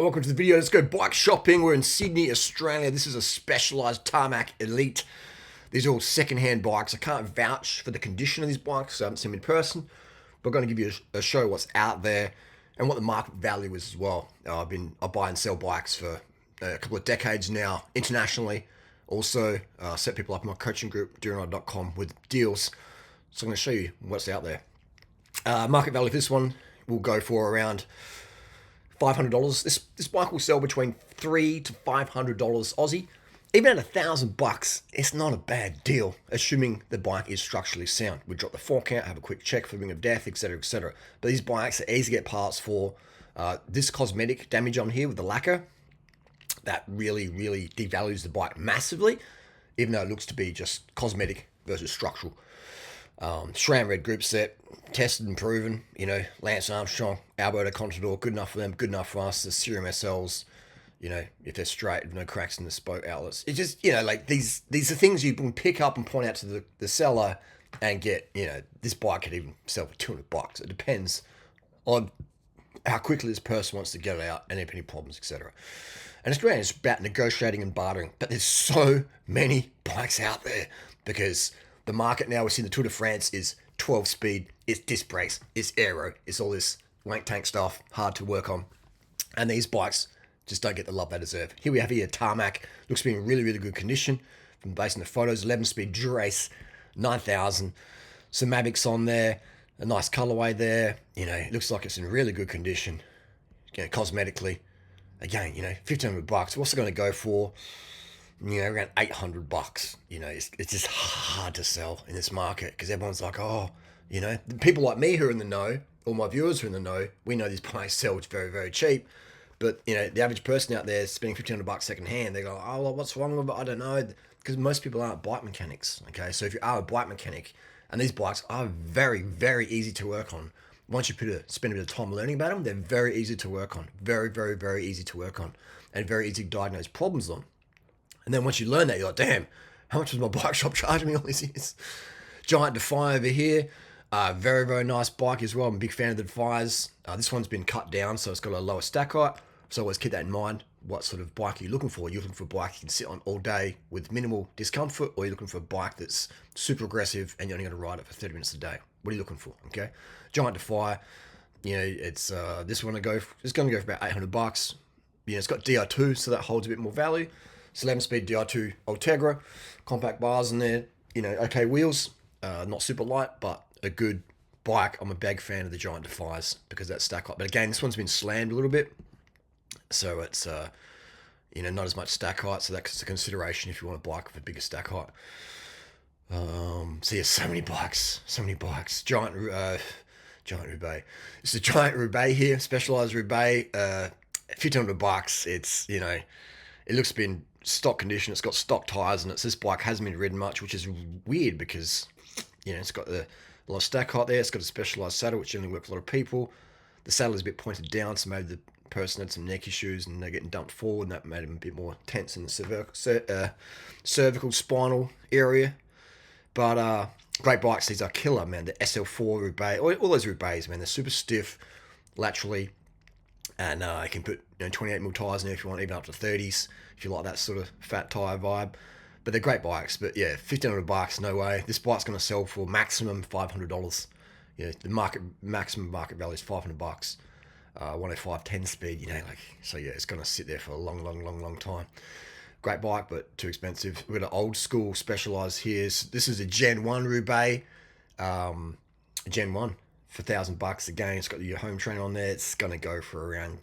Welcome to the video. Let's go bike shopping. We're in Sydney, Australia. This is a specialized Tarmac Elite. These are all secondhand bikes. I can't vouch for the condition of these bikes, so I haven't seen them in person. But I'm going to give you a show what's out there and what the market value is as well. I buy and sell bikes for a couple of decades now, internationally. Also, set people up in my coaching group, Durianrider.com, with deals. So I'm going to show you what's out there. Market value for this one will go for around $500. This bike will sell between $300 to $500 Aussie. Even at $1,000, it's not a bad deal, assuming the bike is structurally sound. We drop the fork out, have a quick check for ring of death, etc., etc. But these bikes are easy to get parts for. This cosmetic damage on here with the lacquer, that really devalues the bike massively, even though it looks to be just cosmetic versus structural. SRAM red group set, tested and proven. Lance Armstrong, Alberto Contador, good enough for them, good enough for us. The Serum SLs, if they're straight, with no cracks in the spoke outlets. It's just, these are things you can pick up and point out to the seller and get, this bike could even sell for $200. It depends on how quickly this person wants to get it out and if any problems, etc. And it's great. It's about negotiating and bartering. But there's so many bikes out there because the market now, we're seeing the Tour de France is 12 speed, it's disc brakes, it's aero, it's all this wank tank stuff, hard to work on. And these bikes just don't get the love they deserve. Here we have Tarmac, looks to be in really good condition from based on the photos. 11 speed Durace 9000, some Mavics on there, a nice colorway there. It looks like it's in really good condition, cosmetically. Again, $1,500. What's it going to go for? Around $800. It's just hard to sell in this market because everyone's like, people like me who are in the know, all my viewers who are in the know, we know these bikes sell very cheap. But the average person out there spending $1,500 second hand, they go, oh, well, what's wrong with it? I don't know, because most people aren't bike mechanics. Okay, so if you are a bike mechanic, and these bikes are very easy to work on. Once you spend a bit of time learning about them, they're very easy to work on, very easy to work on, and very easy to diagnose problems on. And then once you learn that, you're like, damn, how much was my bike shop charging me all these years? Giant Defy over here. Very nice bike as well. I'm a big fan of the Defies. This one's been cut down, so it's got a lower stack height. So always keep that in mind. What sort of bike are you looking for? You're looking for a bike you can sit on all day with minimal discomfort, or you're looking for a bike that's super aggressive and you're only going to ride it for 30 minutes a day. What are you looking for? Okay. Giant Defy. It's this one it's going to go for about $800. It's got DR2, so that holds a bit more value. It's 11-speed DR2 Ultegra, compact bars in there, okay wheels, not super light, but a good bike. I'm a big fan of the Giant Defies because that stack height. But again, this one's been slammed a little bit, so it's not as much stack height. So that's a consideration if you want a bike with a bigger stack height. So yeah, so many bikes. Giant Roubaix. It's a Giant Roubaix here, specialized Roubaix. $1,500. It's it looks to be in stock condition. It's got stock tires, and this bike hasn't been ridden much, which is weird because it's got a lot of stack height there. It's got a specialized saddle, which generally works for a lot of people. The saddle is a bit pointed down, so maybe the person had some neck issues and they're getting dumped forward, and that made them a bit more tense in the cervical spinal area. But great bikes. These are killer, man. The SL4 Roubaix, all those Roubaix, man, they're super stiff laterally, and you can put 28mm tires in there if you want, even up to 30s if you like that sort of fat tire vibe. But they're great bikes. But yeah, $1,500, no way. This bike's going to sell for maximum $500. The maximum market value is $500. 105 10 speed, so yeah, it's going to sit there for a long time. Great bike, but too expensive. We've got an old school specialized here. This is a Gen 1 Roubaix. Gen 1 for $1,000 again. It's got your home trainer on there. It's going to go for around,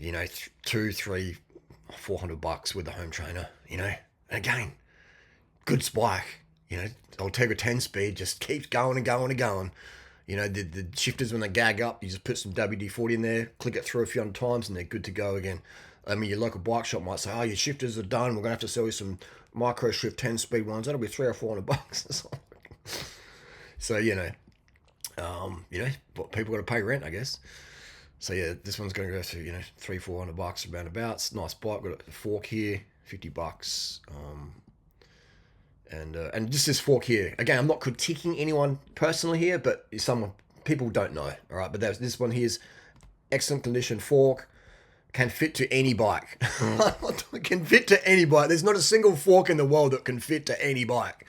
$200, $300, $400 with the home trainer, And again, good bike, Ultegra 10 speed just keeps going and going. The shifters, when they gag up, you just put some WD-40 in there, click it through a few hundred times, and they're good to go again. I mean, your local bike shop might say, oh, your shifters are done. We're going to have to sell you some micro shift 10-speed ones. That'll be $300 or $400. So, but people got to pay rent, I guess. So, yeah, this one's going to go to, $300, $400 roundabouts. Nice bike. Got a fork here, $50. And just this fork here. Again, I'm not critiquing anyone personally here, but people don't know. All right, but this one here's excellent condition fork. can fit to any bike. Can fit to any bike. There's not a single fork in the world that can fit to any bike.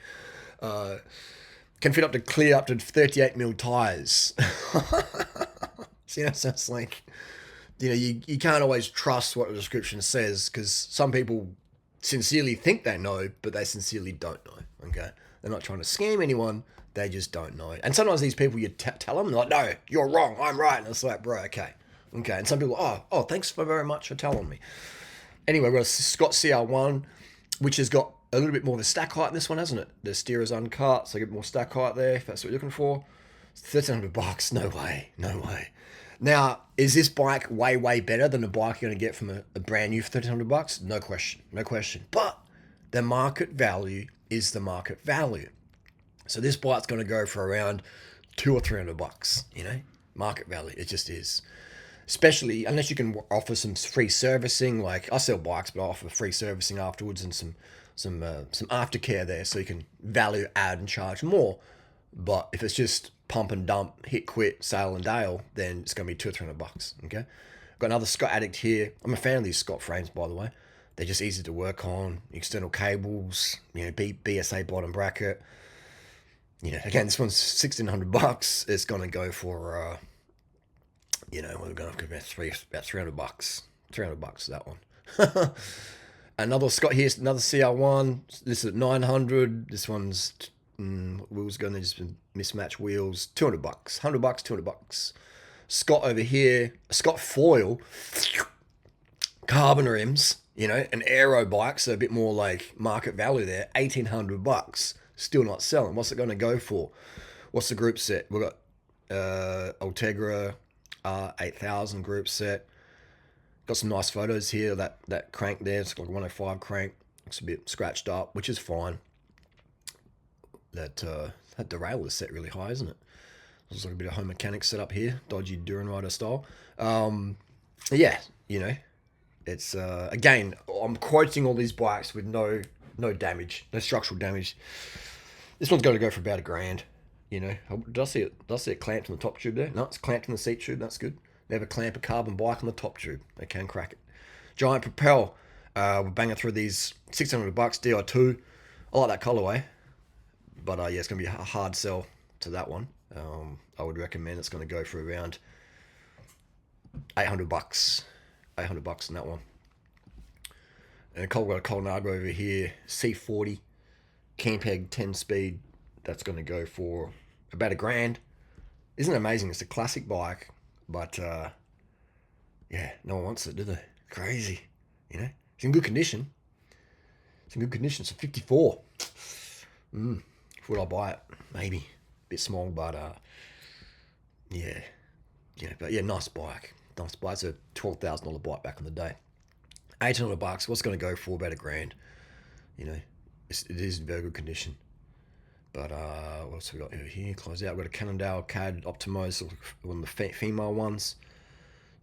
Can fit up to 38mm tires. So, so it's like, you can't always trust what the description says, because some people sincerely think they know, but they sincerely don't know. Okay, they're not trying to scam anyone. They just don't know. And sometimes these people, you tell them, they're like, no, you're wrong, I'm right. And it's like, bro, okay. And some people, oh, thanks very much for telling me. Anyway, we've got a Scott CR1, which has got a little bit more of a stack height in this one, hasn't it? The steer is uncut, so I get more stack height there, if that's what you're looking for. $1,300, no way. Now, is this bike way better than the bike you're going to get from a brand new for $1,300? No question. But the market value is the market value. So this bike's going to go for around $200 or $300, market value. It just is. Especially unless you can offer some free servicing. Like, I sell bikes, but I offer free servicing afterwards and some aftercare there, so you can value add and charge more. But if it's just pump and dump, hit, quit, sail and dale, then it's going to be $200 or $300. Okay. Got another Scott Addict here. I'm a fan of these Scott frames, by the way. They're just easy to work on. External cables, BSA bottom bracket. Again, this one's $1,600. It's going to go for, we're going to go about $300. $300 that one. Another Scott here, another CR1. This is at $900. This one's wheels going to just mismatch wheels. $200. $100, $200. Scott over here, Scott foil, carbon rims. An aero bike, so a bit more like market value there. $1,800. Still not selling. What's it going to go for? What's the group set? We've got Ultegra 8000 group set. Got some nice photos here. That crank there, it's like a 105 crank. Looks a bit scratched up, which is fine. That derailleur is set really high, isn't it? Looks like a bit of home mechanics set up here. Dodgy Durianrider style. It's again, I'm quoting all these bikes with no damage, no structural damage. This one's got to go for about $1,000. Did I see it clamped on the top tube there? No, it's clamped on the seat tube. That's good. Never clamp a carbon bike on the top tube. They can crack it. Giant Propel. We're banging through these $600 DI2. I like that colorway, but it's going to be a hard sell to that one. I would recommend it's going to go for around $800. $800 in that one. And we've got a Colorado over here, C40, Campeg 10-speed. That's going to go for about $1,000. Isn't it amazing? It's a classic bike, but no one wants it, do they? Crazy, It's in good condition. It's a 54. Would I buy it? Maybe. A bit small, but nice bike. It's a $12,000 bike back in the day. $1,800. What's going to go for about $1,000? It is in very good condition. But what else we got over here? Close out. We've got a Cannondale CAD Optimos, one of the female ones.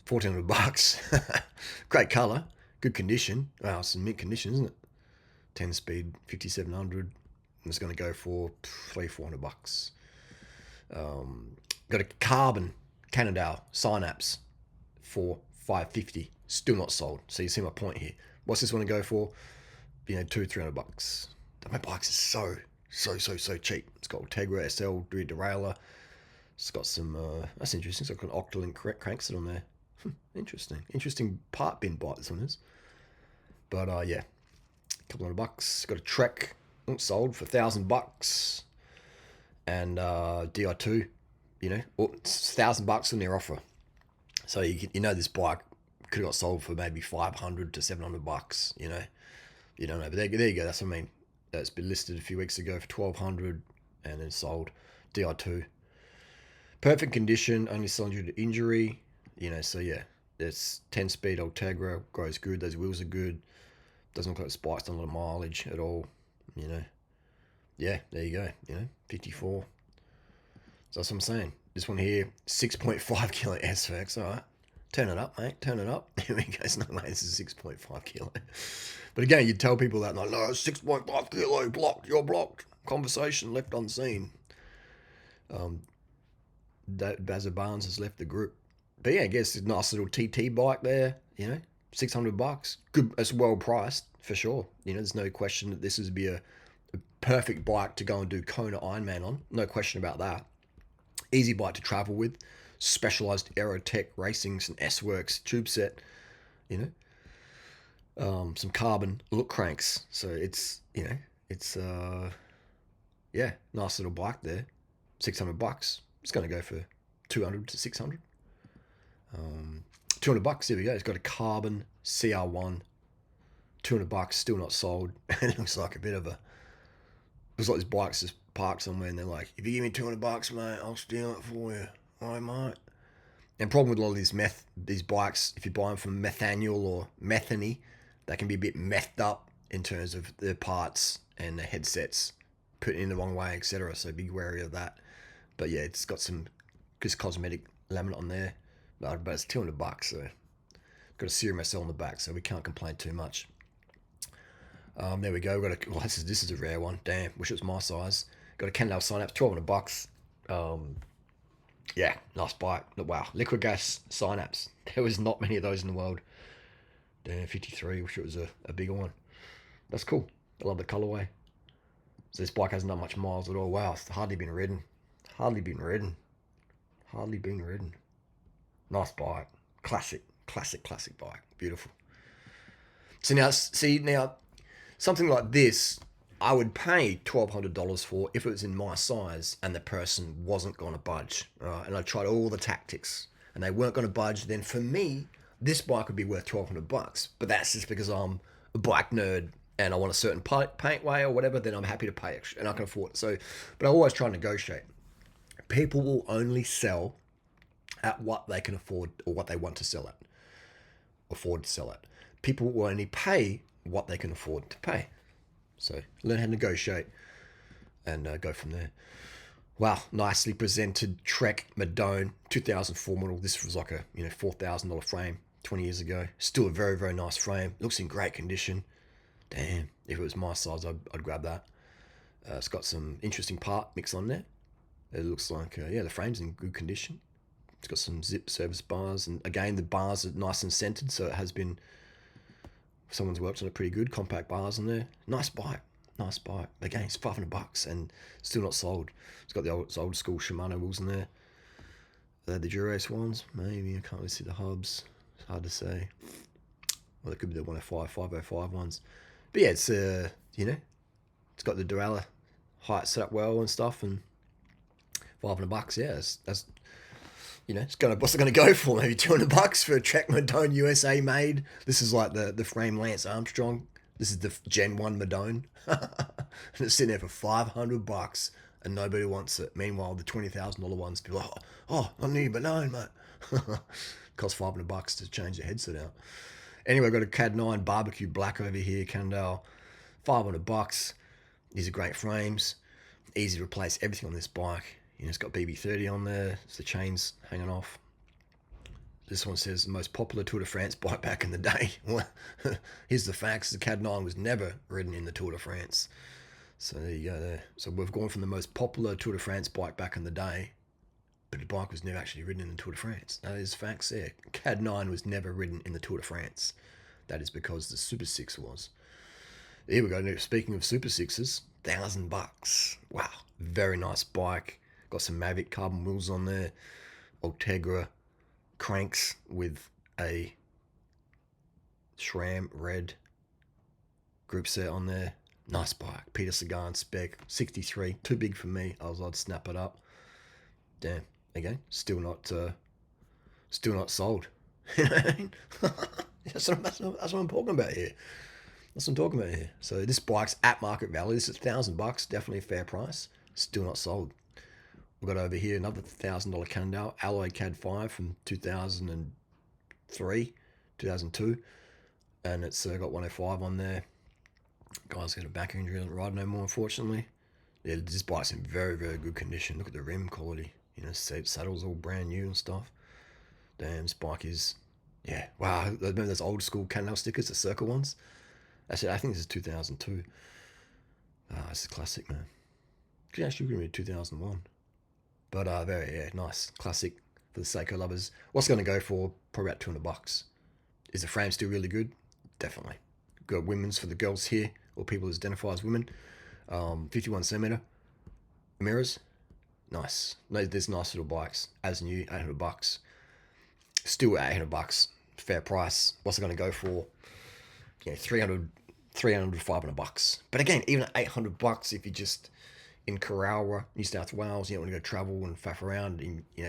$1,400. Great color, good condition. Wow, it's in mint condition, isn't it? 10-speed, 5700. And it's going to go for $300-$400. Got a carbon Cannondale Synapse for $550. Still not sold. So you see my point here. What's this one to go for? $200-$300. My bikes are so cheap. It's got Ultegra SL rear derailleur. It's got some that's interesting. It's got an Octolink crankset on there. Interesting part bin bike this one is. But a couple $100. Got a Trek sold for $1,000. And DI2, it's $1,000 in their offer. So this bike could have got sold for maybe $500 to $700. You don't know, but there you go. That's what I mean. It's been listed a few weeks ago for $1,200 and then sold. DI2, perfect condition, only sold due to injury. So it's 10-speed Ultegra, grows good. Those wheels are good. Doesn't look like it's spiked on a lot of mileage at all. There you go. 54. So that's what I'm saying. This one here, 6.5 kilo SVX. All right. Turn it up, mate. Turn it up. Here we go. No, mate, this is 6.5 kilo. But again, you tell people that, like, no, 6.5 kilo, blocked. You're blocked. Conversation left unseen. Bazza Barnes has left the group. But I guess it's a nice little TT bike there. you know, $600, good, it's well priced for sure. You know, there's no question that this would be a perfect bike to go and do Kona Ironman on. No question about that. Easy bike to travel with. Specialized Aerotech racing, some S-Works tube set, you know, some carbon look cranks. So it's, you know, it's yeah, nice little bike there. $600. It's going to go for 200 to 600. $200. Here we go. It's got a carbon CR1. $200. Still not sold. And it looks like a bit of a. Looks like this bike's just parked somewhere, and they're like, "If you give me $200, mate, I'll steal it for you." I might. And problem with a lot of these bikes, if you buy them from Methanol or Methany, they can be a bit methed up in terms of the parts and the headsets, put in the wrong way, etc. So be wary of that. But yeah, it's got some just cosmetic laminate on there, but it's $200. So got a Serum SL on the back, so we can't complain too much. There we go. This is a rare one. Damn, wish it was my size. Got a Cannondale Synapse, $1,200. Yeah, nice bike. Wow, liquid gas Synapse. There was not many of those in the world. Damn, 53. Wish it was a bigger one. That's cool. I love the colorway. So this bike hasn't done much miles at all. Wow, it's hardly been ridden. Hardly been ridden. Nice bike. Classic bike. Beautiful. So now, something like this, I would pay $1,200 for if it was in my size and the person wasn't going to budge. Right? And I tried all the tactics and they weren't going to budge. Then for me, this bike would be worth $1,200. But that's just because I'm a bike nerd and I want a certain paint way or whatever. Then I'm happy to pay extra and I can afford it. So, but I always try to negotiate. People will only sell at what they can afford or what they want to sell at. Afford to sell at. People will only pay what they can afford to pay. So learn how to negotiate and go from there. Wow, nicely presented Trek Madone 2004 model. This was like a $4,000 frame 20 years ago. Still a very, very nice frame. Looks in great condition. Damn, if it was my size, I'd grab that. It's got some interesting part mix on there. It looks like the frame's in good condition. It's got some zip service bars, and again the bars are nice and centered, so it has been. Someone's worked on it pretty good. Compact bars in there. Nice bike. Again, it's $500 and still not sold. It's got the old school Shimano wheels in there. They're the Durianrider ones. Maybe I can't really see the hubs. It's hard to say. Well, it could be the 105, 505 ones. But yeah, it's it's got the derailleur height set up well and stuff, and $500. Yeah, that's what's it gonna go for? Maybe $200 for a Trek Madone USA made. This is like the frame Lance Armstrong. This is the Gen 1 Madone. And it's sitting there for $500 and nobody wants it. Meanwhile, the $20,000 ones, people are like, oh, I need a Madone, mate. Costs $500 to change the headset out. Anyway, I've got a CAD 9 barbecue black over here, Cannondale. $500. These are great frames. Easy to replace everything on this bike. It's got BB30 on there. It's the chains hanging off. This one says the most popular Tour de France bike back in the day. Well, here's the facts. The CAD 9 was never ridden in the Tour de France. So there you go there. So we've gone from the most popular Tour de France bike back in the day, but the bike was never actually ridden in the Tour de France. That is facts there. CAD 9 was never ridden in the Tour de France. That is because the Super 6 was. Here we go. Speaking of Super 6s, $1,000. Wow. Very nice bike. Got some Mavic carbon wheels on there. Ultegra cranks with a SRAM red group set on there. Nice bike. Peter Sagan spec. 63. Too big for me. I'd snap it up. Damn. Again, still not sold. You know what I mean? That's what I'm talking about here. So this bike's at market value. This is $1,000. Definitely a fair price. Still not sold. We've got over here another $1,000 Cannondale alloy CAD 5 from 2003, 2002, and it's got 105 on there. Guy's got a back injury, doesn't ride no more, unfortunately. Yeah, this bike's in very, very good condition. Look at the rim quality. Saddle's all brand new and stuff. Damn, this bike is, yeah. Wow, remember those old school Cannondale stickers, the circle ones? Actually, I think this is 2002. This is classic, man. Actually, we're going to be 2001. But very nice, classic for the Seiko lovers. What's going to go for? Probably about $200. Is the frame still really good? Definitely. Got women's for the girls here, or people who identify as women. 51 centimeter mirrors. Nice. There's nice little bikes. As new, $800. Still $800. Fair price. What's it going to go for? 300 to $500. But again, even at $800, if you're just in Corowa, New South Wales, you don't want to go travel and faff around,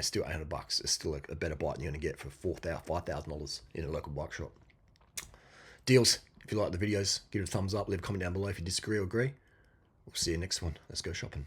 still $800. It's still a better bike than you're going to get for $5,000 in a local bike shop. Deals. If you like the videos, give it a thumbs up. Leave a comment down below if you disagree or agree. We'll see you next one. Let's go shopping.